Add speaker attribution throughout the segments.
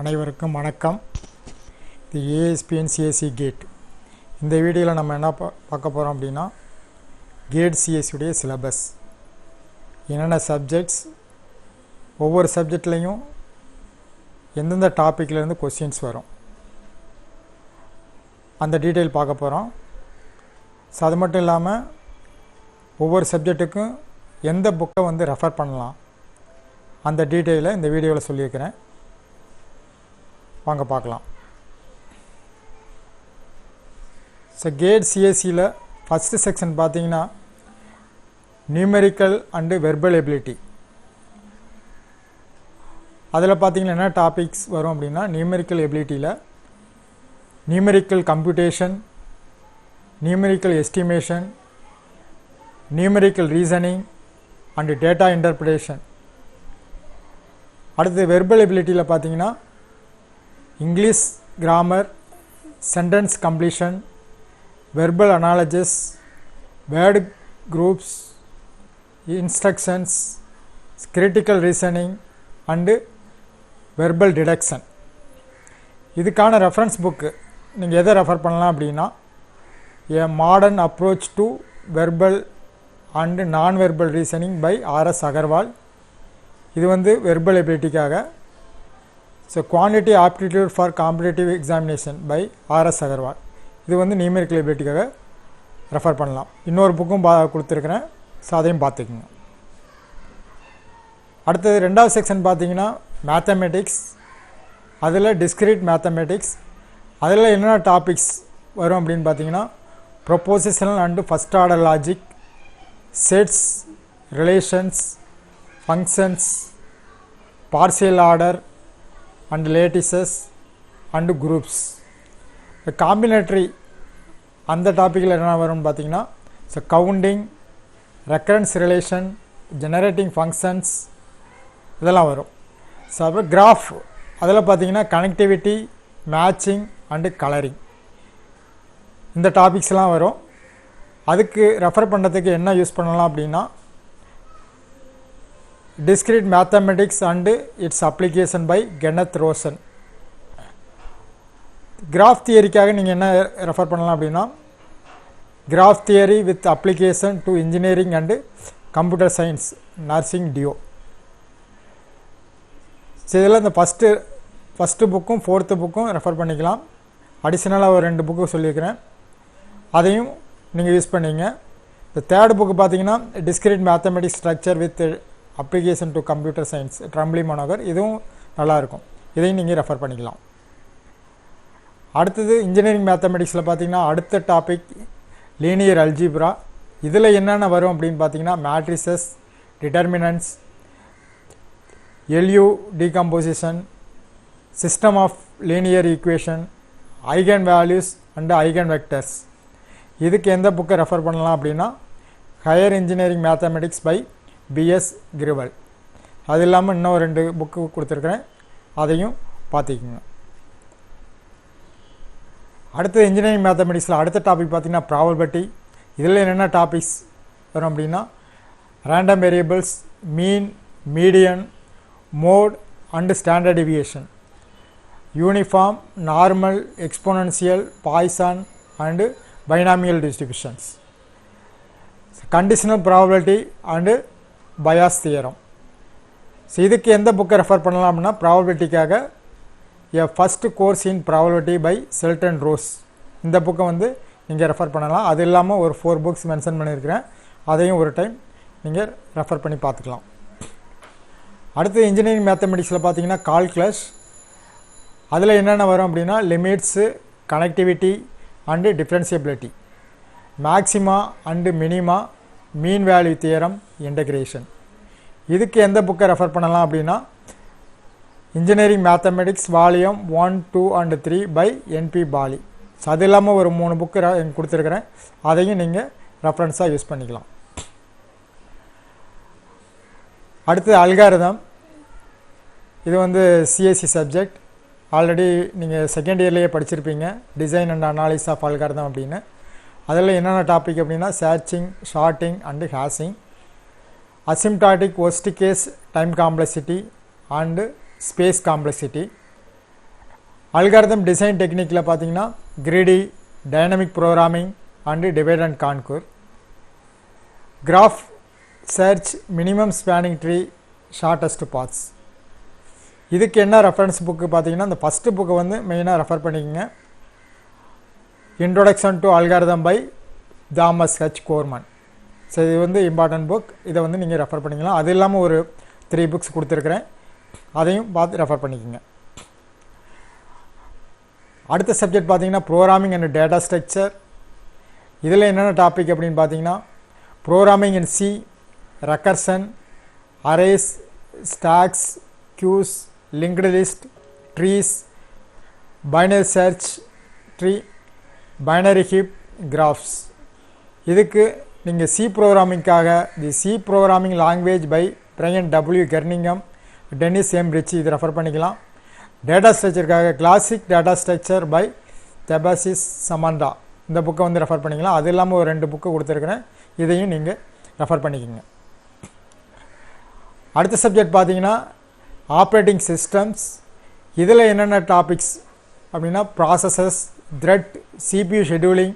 Speaker 1: அனைவருக்கும் வணக்கம். இது ஏஎஸ்பிஎன் சிஎஸ்சி கேட். இந்த வீடியோவில் நம்ம என்ன பார்க்க போகிறோம் அப்படின்னா, கேட் சிஎஸ்சியுடைய சிலபஸ் என்னென்ன சப்ஜெக்ட்ஸ், ஒவ்வொரு சப்ஜெக்ட்லேயும் எந்தெந்த டாப்பிக்லேருந்து கொஸ்டின்ஸ் வரும் அந்த டீட்டெயில் பார்க்க போகிறோம். ஸோ அது மட்டும் இல்லாமல் ஒவ்வொரு சப்ஜெக்ட்டுக்கும் எந்த புக்கை ரெஃபர் பண்ணலாம் அந்த டீட்டெயிலை இந்த வீடியோவில் சொல்லியிருக்கிறேன். வாங்க பார்க்கலாம். ஸோ கேட் சிஎஸ்சியில் ஃபஸ்ட்டு செக்ஷன் பார்த்தீங்கன்னா நியூமெரிக்கல் அண்டு வெர்பல் எபிலிட்டி. அதில் பார்த்தீங்கன்னா என்ன டாபிக்ஸ் வரும் அப்படின்னா, நியூமெரிக்கல் எபிலிட்டியில் numerical computation, numerical estimation, numerical reasoning and data interpretation. அடுத்து வெர்பல் எபிலிட்டியில் பார்த்தீங்கன்னா English grammar, sentence completion, verbal analogies, word groups, instructions, critical reasoning and verbal deduction. இதுக்கான ரெஃபரன்ஸ் புக்கு நீங்கள் எதை ரெஃபர் பண்ணலாம் அப்படின்னா, a modern approach to verbal and non verbal reasoning by RS Agarwal. இது verbal எபிலிட்டிக்காக. So quantity aptitude for competitive examination by RS Agarwal. இது numerical எபிலிட்டிக்காக refer பண்ணலாம். இன்னொரு புக்கும் கொடுத்துருக்குறேன், ஸோ அதையும் பார்த்துக்குங்க. அடுத்தது ரெண்டாவது செக்ஷன் பார்த்தீங்கன்னா மேத்தமெட்டிக்ஸ். அதில் டிஸ்கிரீட் மேத்தமெட்டிக்ஸ். அதில் என்னென்ன டாபிக்ஸ் வரும் அப்படின்னு பார்த்தீங்கன்னா, propositional and first order logic, sets, relations, functions, partial order and lattices and groups. Combinatory அந்த டாப்பிக்கில் என்ன வரும்னு பார்த்தீங்கன்னா, so counting, recurrence relation, generating functions இதெல்லாம் வரும். ஸோ அப்புறம் கிராஃப், அதில் பார்த்தீங்கன்னா கனெக்டிவிட்டி, மேட்சிங் அண்டு கலரிங் இந்த டாபிக்ஸ்லாம் வரும். அதுக்கு ரெஃபர் பண்ணுறதுக்கு என்ன யூஸ் பண்ணலாம் அப்படின்னா, discrete mathematics and its application by Kenneth Rosen. Graph தியரிக்காக நீங்கள் என்ன ரெஃபர் பண்ணலாம் அப்படின்னா, graph theory with application to engineering and computer science, Narsingh Deo. So இதில் இந்த ஃபஸ்ட்டு புக்கும் ஃபோர்த்து புக்கும் ரெஃபர் பண்ணிக்கலாம். அடிஷ்னலாக ஒரு 2 புக்கு சொல்லியிருக்கிறேன், அதையும் நீங்கள் யூஸ் பண்ணிங்க. இந்த தேர்ட் புக்கு பார்த்தீங்கன்னா discrete mathematics structure with application to computer science, Tremblay Manohar. இதுவும் நல்லாயிருக்கும், இதையும் நீங்கள் ரெஃபர் பண்ணிக்கலாம். அடுத்தது இன்ஜினியரிங் மேத்தமெட்டிக்ஸில் பார்த்தீங்கன்னா அடுத்த டாபிக் லீனியர் அல்ஜிப்ரா. இதில் என்னென்ன வரும் அப்படின்னு பார்த்தீங்கன்னா, matrices, determinants, LU decomposition, system of linear equation, eigen values and eigen vectors. இதுக்கு எந்த புக்கை ரெஃபர் பண்ணலாம் அப்படின்னா, higher engineering mathematics by BS Grewal. அது இல்லாமல் இன்னும் 2 புக்கு கொடுத்துருக்குறேன், அதையும் பார்த்துக்குங்க. அடுத்து இன்ஜினியரிங் மேத்தமெட்டிக்ஸில் அடுத்த டாபிக் பார்த்திங்கன்னா ப்ராபபிலிட்டி. இதில் என்னென்ன டாபிக்ஸ் வரும் அப்படின்னா, random variables, mean, median, mode and standard deviation, uniform, normal, exponential, Poisson and binomial distributions, conditional probability and Bayes theorem. So இதுக்கு எந்த புக்கை ரெஃபர் பண்ணலாம் அப்படின்னா, ப்ராபபிலிட்டிக்காக a first course in probability by Sheldon Ross. இந்த புக்கை நீங்கள் ரெஃபர் பண்ணலாம். அது இல்லாமல் ஒரு 4 புக்ஸ் மென்ஷன் பண்ணியிருக்கிறேன், அதையும் ஒரு டைம் நீங்கள் ரெஃபர் பண்ணி பார்த்துக்கலாம். அடுத்து இன்ஜினியரிங் மேத்தமெட்டிக்ஸில் பார்த்தீங்கன்னா கால்குலஸ். அதில் என்னென்ன வரும் அப்படின்னா, limits, connectivity and differentiability, maxima and minima, mean value theorem, integration. இதுக்கு எந்த புக்கை ரெஃபர் பண்ணலாம் அப்படின்னா, engineering mathematics volume 1, 2 and 3 by NP Bali. So அது இல்லாமல் ஒரு 3 புக்கு கொடுத்துருக்குறேன், அதையும் நீங்கள் ரெஃபரன்ஸாக யூஸ் பண்ணிக்கலாம். அடுத்து அல்காரிதம். இது சிஎஸ்சி சப்ஜெக்ட். ஆல்ரெடி நீங்கள் செகண்ட் இயர்லேயே படிச்சிருப்பீங்க, design and analysis of algorithm அப்படின்னு. அதில் என்னென்ன டாபிக் அப்படின்னா, searching, sorting and hashing, asymptotic worst case time complexity and space complexity, algorithm design டெக்னிக்கில் பார்த்தீங்கன்னா greedy, dynamic programming and divide and conquer. Graph search, minimum spanning tree, shortest paths. இதுக்கு என்ன reference book பார்த்தீங்கன்னா இந்த first புக்கை வந்து மெயினாக refer பண்ணிக்கோங்க. Introduction to algorithm by Thomas H Cormen. So இது வந்து இம்பார்ட்டன்ட் புக். இதை வந்து நீங்கள் ரெஃபர் பண்ணிக்கலாம். அது இல்லாமல் ஒரு 3 புக்ஸ் கொடுத்துருக்குறேன், அதையும் பார்த்து ரெஃபர் பண்ணிக்கோங்க. அடுத்த சப்ஜெக்ட் பார்த்தீங்கன்னா ப்ரோக்ராமிங் அண்ட் டேட்டா ஸ்ட்ரக்சர். இதில் என்னென்ன டாபிக் அப்படின்னு பார்த்தீங்கன்னா programming in C, recursion, arrays, stacks, queues, linked list, trees, binary search tree, binary heap, graphs. இதுக்கு நீங்கள் சி ப்ரோக்ராமிங்காக the C programming language by Brian W Kernighan, Dennis M Ritchie இது refer பண்ணிக்கலாம். Data ஸ்ட்ரக்சருக்காக classic data structure by Debasis Samanta இந்த புக்கை வந்து refer பண்ணிக்கலாம். அது இல்லாமல் ஒரு 2 புக்கு கொடுத்துருக்குறேன், இதையும் நீங்கள் ரெஃபர் பண்ணிக்கோங்க. அடுத்த சப்ஜெக்ட் பார்த்தீங்கன்னா ஆப்ரேட்டிங் சிஸ்டம்ஸ். இதில் என்னென்ன டாபிக்ஸ் அப்படின்னா processes, thread, CPU scheduling,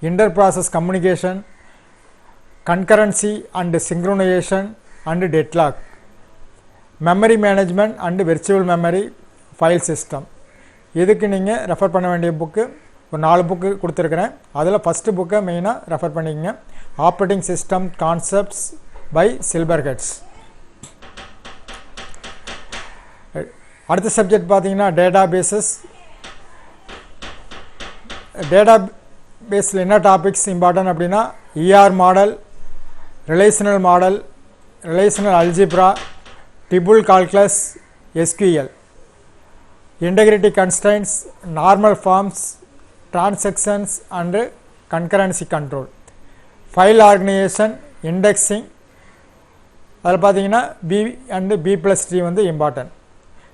Speaker 1: inter process communication, concurrency and synchronization and deadlock, memory management and virtual memory file system. இதுக்கு நீங்கள் ரெஃபர் பண்ண வேண்டிய புக்கு ஒரு 4 புக்கு கொடுத்துருக்குறேன். அதில் ஃபஸ்ட்டு புக்கை மெயினாக ரெஃபர் பண்ணிக்கங்க. Operating system concepts by Silberschatz. அடுத்த சப்ஜெக்ட் பார்த்தீங்கன்னா டேட்டா பேஸஸ். டேட்டா பேஸில் என்ன டாபிக்ஸ் இம்பார்ட்டன்ட் அப்படின்னா ER model, relational model, relational algebra, tuple calculus, SQL, integrity constraints, normal forms, transactions and concurrency control, file organization, indexing. அதில் பார்த்தீங்கன்னா B and B+T வந்து important.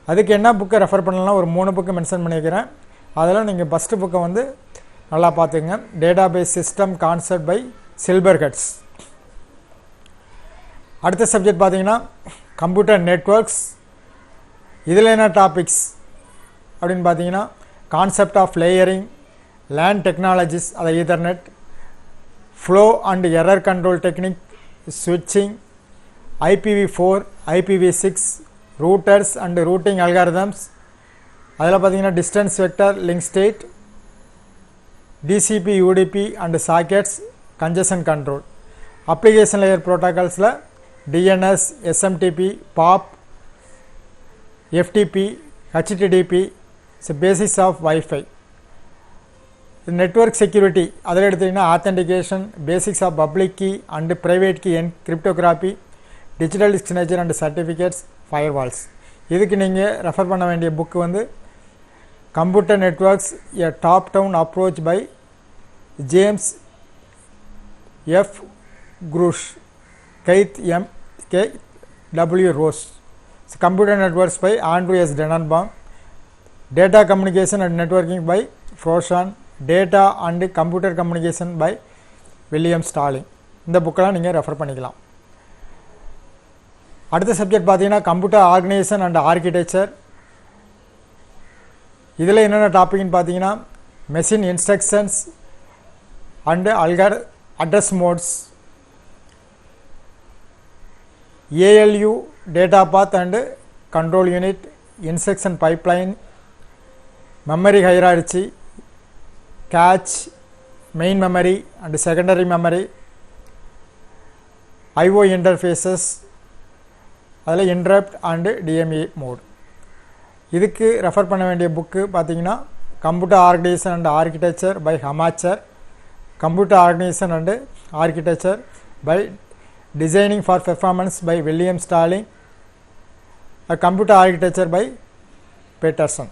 Speaker 1: அதுக்கு என்ன புக்கை ரெஃபர் பண்ணலாம் ஒரு 3 புக்கு மென்ஷன் பண்ணிக்கிறேன். அதில் நீங்கள் ஃபஸ்ட்டு புக்கை வந்து நல்லா பார்த்துங்க. Database system concept by Silberschatz. அடுத்த சப்ஜெக்ட் பார்த்தீங்கன்னா கம்ப்யூட்டர் நெட்வொர்க்ஸ். இதில் என்ன டாபிக்ஸ் அப்படின்னு பார்த்தீங்கன்னா concept of layering, LAN technologies அதை Ethernet, flow and error control technique, ஸ்விட்சிங், IPv4, IPv6, routers and routing algorithms. அதில் பார்த்தீங்கன்னா distance vector, link state, DCP, UDP and sockets, congestion control. Application layer ப்ரோட்டோகால்ஸில் DNS, SMTP, POP, FTP, HTTP, basics of wifi. Network security அதில் எடுத்திங்கன்னா authentication, basics of public key and private key and cryptography, digital signature and certificates, firewalls. இதுக்கு நீங்கள் refer பண்ண வேண்டிய book வந்து computer networks a top down approach by James F. Kurose, Keith M.K.W. Ross, computer networks by Andrew S Tanenbaum, data communication and networking by Forouzan, data and computer communication by William Stallings. இந்த புக்கெல்லாம் நீங்கள் refer பண்ணிக்கலாம். அடுத்த subject பார்த்தீங்கன்னா computer organisation and architecture. இதில் என்னென்ன டாபிக்னு பார்த்தீங்கன்னா machine instructions and address modes, ALU data path and control unit, instruction pipeline, memory hierarchy, cache, main memory and secondary memory, IO interfaces, அதில் இன்டரப்ட் அண்டு DMA மோட். இதுக்கு refer பண்ண வேண்டிய book பார்த்தீங்கன்னா computer organisation and architecture by Hamacher, computer organisation and architecture by designing for performance by William Stallings, computer architecture by Patterson.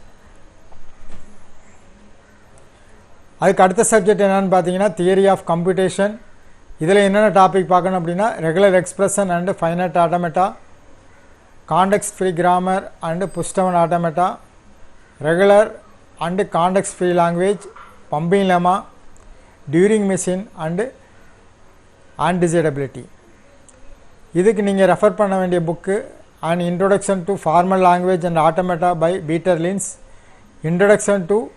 Speaker 1: அதுக்கு அடுத்த subject என்னென்னு பார்த்தீங்கன்னா theory of computation. இதில் என்னென்ன டாபிக் பார்க்கணும் அப்படின்னா regular expression and finite automata, context free grammar and pushdown automata, regular and context free language, pumping lemma, Turing machine and undecidability. இதுக்கு நீங்கள் ரெஃபர் பண்ண வேண்டிய book and introduction to formal language and automata by Peter Linz, Introduction to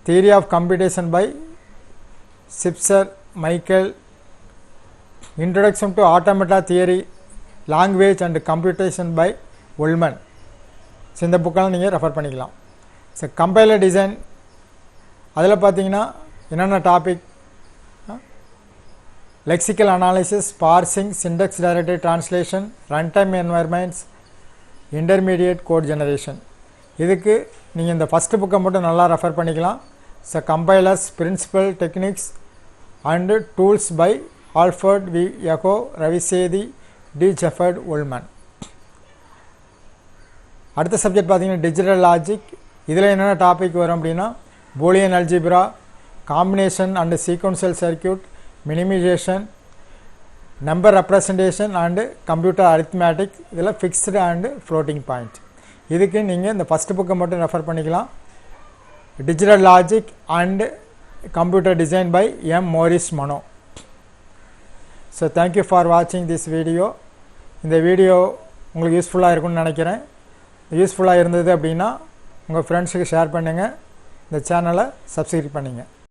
Speaker 1: Theory of Computation by Sipser, Michael. Introduction to Automata Theory, Language and Computation by Ullman. So இந்த புக்கெல்லாம் நீங்கள் refer பண்ணிக்கலாம். So compiler design அதில் பார்த்தீங்கன்னா என்னென்ன topic, lexical analysis, parsing, Sintex directed translation, runtime என்வாயர்மெண்ட்ஸ், intermediate code generation. இதுக்கு நீங்கள் இந்த ஃபஸ்ட்டு புக்கை மட்டும் நல்லா ரெஃபர் பண்ணிக்கலாம். So compilers, principal, techniques and tools by Alfred we echo, ரவிசேதி, D ஜெஃபர்ட் Ullmann. அடுத்த சப்ஜெக்ட் பார்த்தீங்கன்னா டிஜிட்டல் லாஜிக். இதில் என்னென்ன டாபிக் வரும் அப்படின்னா Boolean algebra, combination and sequential circuit, minimisation, number representation and computer arithmetic. இதில் ஃபிக்ஸ்டு அண்டு ஃப்ளோட்டிங் பாயிண்ட். இதுக்கு நீங்கள் இந்த ஃபஸ்ட்டு புக்கை மட்டும் ரெஃபர் பண்ணிக்கலாம். Digital logic and computer design by M Morris Mano. So thank you for வாட்சிங் திஸ் வீடியோ. இந்த video உங்களுக்கு யூஸ்ஃபுல்லாக இருக்கும்னு நினைக்கிறேன். யூஸ்ஃபுல்லாக இருந்தது அப்படின்னா உங்கள் ஃப்ரெண்ட்ஸுக்கு ஷேர் பண்ணுங்கள். இந்த சேனலை சப்ஸ்கிரைப் பண்ணுங்கள்.